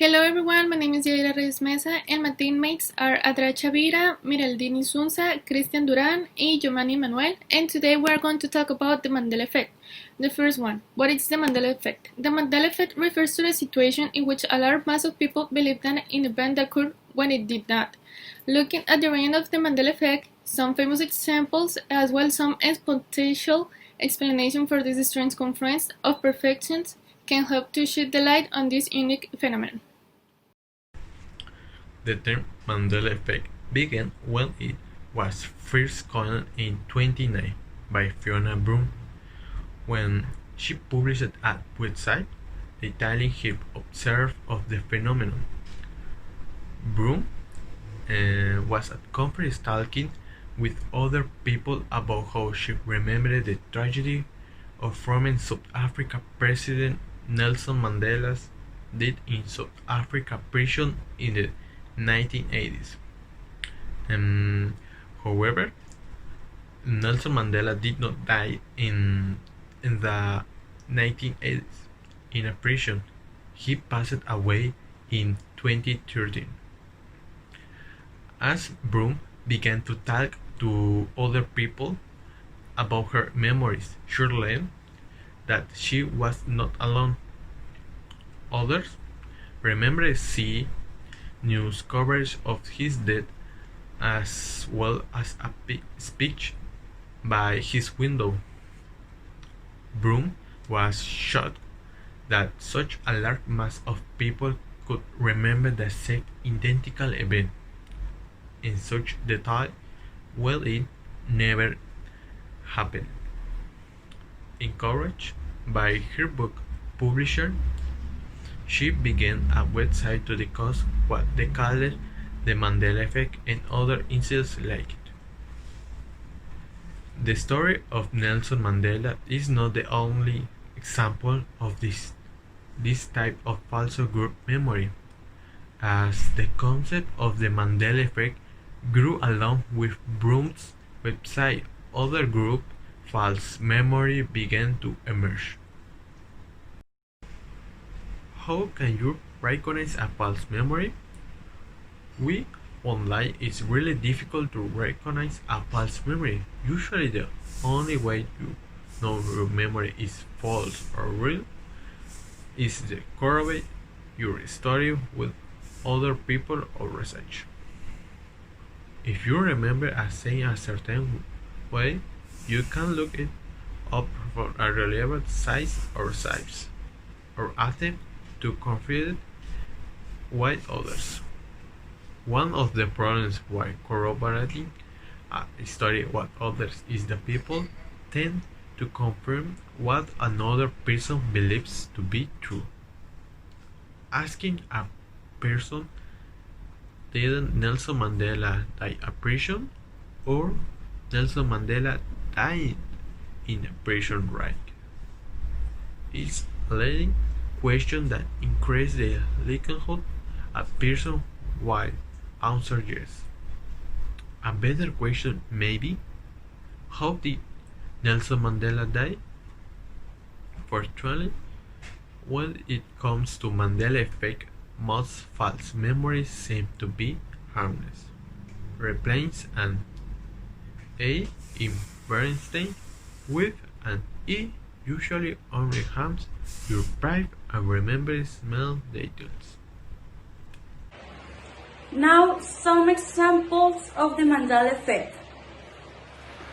Hello everyone, my name is Yaira Reyes Mesa and my teammates are Adra Chavira, Miraldini Sunza, Christian Duran, and Giovanni Manuel, and today we are going to talk about the Mandela Effect. The first one, what is the Mandela Effect? The Mandela Effect refers to the situation in which a large mass of people believed that an event occurred when it did not. Looking at the range of the Mandela Effect, some famous examples as well as some exponential explanation for this strange confluence of perfections can help to shed the light on this unique phenomenon. The term Mandela Effect began when it was first coined in 1929 by Fiona Broome, when she published a website detailing her observation of the phenomenon. Broome was at conference talking with other people about how she remembered the tragedy of former South Africa President Nelson Mandela's death in South Africa prison in the 1980s. However, Nelson Mandela did not die in the 1980s in a prison. He passed away in 2013. As Broome began to talk to other people about her memories, she learned that she was not alone. Others remembered seeing news coverage of his death as well as a speech by his window. Broome was shocked that such a large mass of people could remember the same identical event in such detail while it never happened. Encouraged by her book publisher, she began a website to discuss what they called the Mandela Effect and other incidents like it. The story of Nelson Mandela is not the only example of this type of false group memory, as the concept of the Mandela Effect grew along with Broome's website. Other group false memory began to emerge. How can you recognize a false memory? Online it's really difficult to recognize a false memory. Usually the only way you know your memory is false or real is to correlate your story with other people or research. If you remember a saying a certain way, you can look it up for a reliable size or size, or attempt to confirm it with others. One of the problems while corroborating a story with others is that people tend to confirm what another person believes to be true. Asking a person, did Nelson Mandela die in prison, or Nelson Mandela died in a prison raid, is a leading question that increases the likelihood a person will answer yes. A better question may be, how did Nelson Mandela die? Fortunately, when it comes to Mandela Effect, most false memories seem to be harmless. Replace an A in Bernstein with an E usually only harms your pride and remember small details. Now, some examples of the Mandela Effect.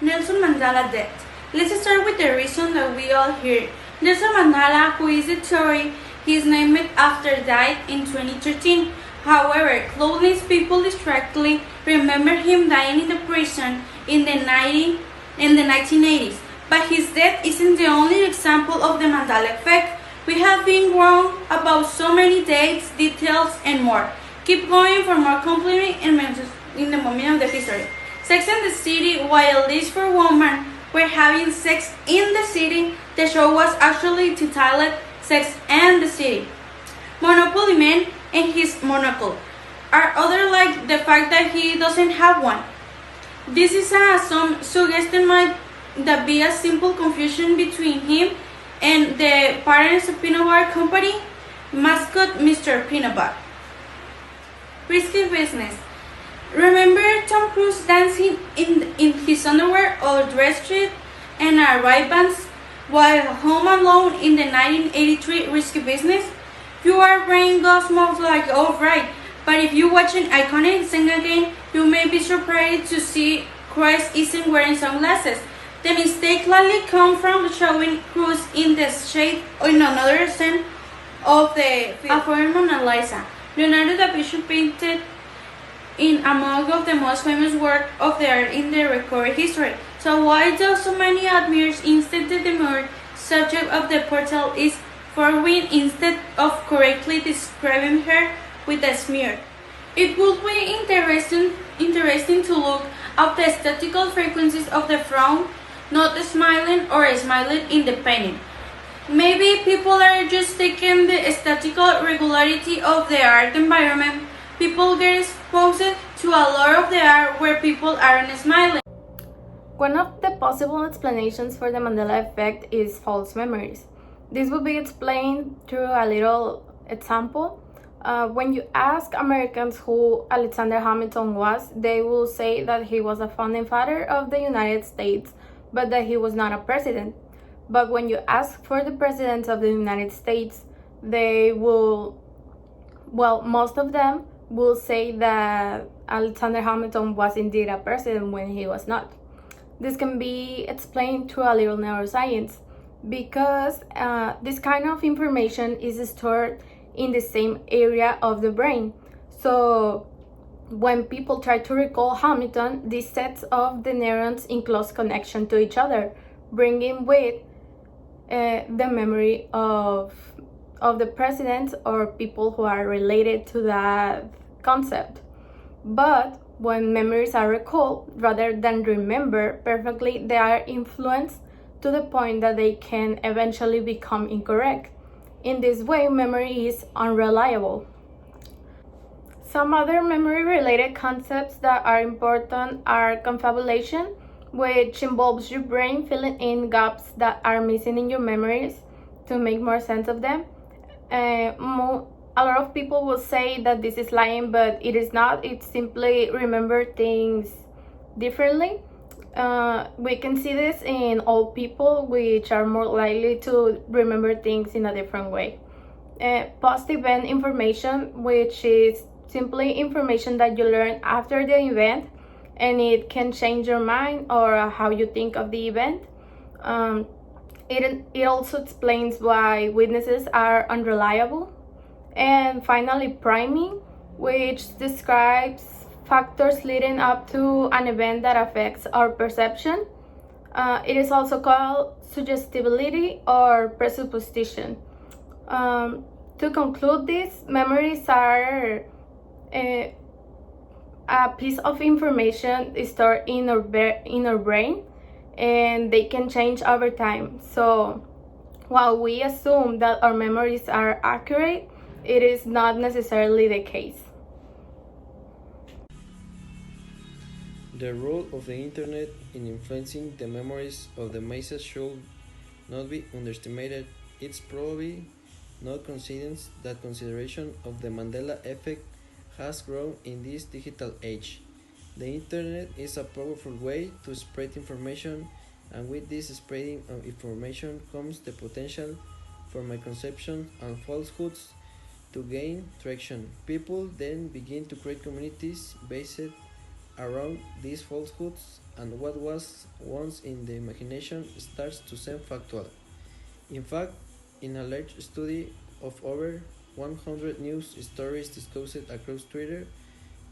Nelson Mandela death. Let's start with the reason that we all hear. Nelson Mandela, who is the theory he is named after, died in 2013. However, countless people distractedly remember him dying in the prison in the 1980s. But his death isn't the only example of the Mandela Effect. We have been wrong about so many dates, details, and more. Keep going for more complete in the moment of the history. Sex and the City, while these four women were having sex in the city, the show was actually titled Sex and the City. Monopoly Man and his monocle are other, like the fact that he doesn't have one. This is some suggestion might that be a simple confusion between him and the parents of Peanut Bar Company. mascot Mr. Peanut Butter. Risky business. Remember Tom Cruise dancing in his underwear or dress suit and Ray-Bans while home alone in the 1983 Risky Business? Your brain goes most like, oh right, but if you watch an iconic scene again, you may be surprised to see Christ isn't wearing sunglasses. The mistake likely comes from showing Cruise in the shade in another scene of the film. For Mona Lisa, Leonardo da Vinci painted in among of the most famous work of the art in the recorded history. So why do so many admirers instead the demure subject of the portal is forward instead of correctly describing her with a smear? It would be interesting to look at the statistical frequencies of the frown, not smiling or smiling in the painting. Maybe people are just taking the statistical regularity of the art environment. People get exposed to a lot of the art where people aren't smiling. One of the possible explanations for the Mandela effect is false memories. This will be explained through a little example. When you ask Americans who Alexander Hamilton was, they will say that he was a founding father of the United States, but that he was not a president. But when you ask for the presidents of the United States, they will, well, most of them will say that Alexander Hamilton was indeed a president when he was not. This can be explained through a little neuroscience because this kind of information is stored in the same area of the brain. So when people try to recall Hamilton, these sets of the neurons in close connection to each other, bringing with the memory of the presidents or people who are related to that concept. But when memories are recalled rather than remember perfectly, they are influenced to the point that they can eventually become incorrect. In this way, memory is unreliable. Some other memory-related concepts that are important are confabulation, which involves your brain filling in gaps that are missing in your memories to make more sense of them. A lot of people will say that this is lying, but it is not. It's simply remember things differently. We can see this in old people, which are more likely to remember things in a different way. Post-event information, which is simply information that you learn after the event, and it can change your mind or how you think of the event. It also explains why witnesses are unreliable. And finally, priming, which describes factors leading up to an event that affects our perception. It is also called suggestibility or presupposition. To conclude this, memories are a piece of information stored in our brain, and they can change over time. So while we assume that our memories are accurate, it is not necessarily the case. The role of the internet in influencing the memories of the masses should not be underestimated. It's probably no coincidence that consideration of the Mandela effect has grown in this digital age. The internet is a powerful way to spread information, and with this spreading of information comes the potential for misconceptions and falsehoods to gain traction. People then begin to create communities based around these falsehoods, and what was once in the imagination starts to seem factual. In fact, in a large study of over 100 news stories discussed across Twitter,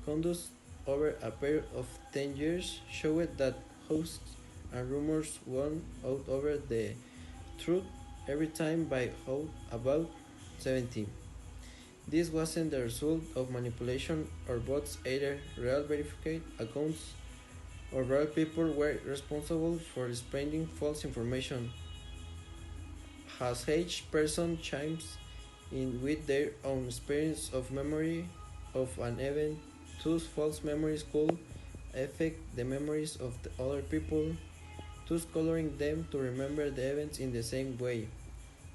conducted over a period of 10 years, showed that hoaxes and rumors won out over the truth every time by about 70. This wasn't the result of manipulation or bots, either real verified accounts or real people were responsible for spreading false information. As each person chimes in with their own experience of memory of an event, those false memories could affect the memories of the other people, thus coloring them to remember the events in the same way.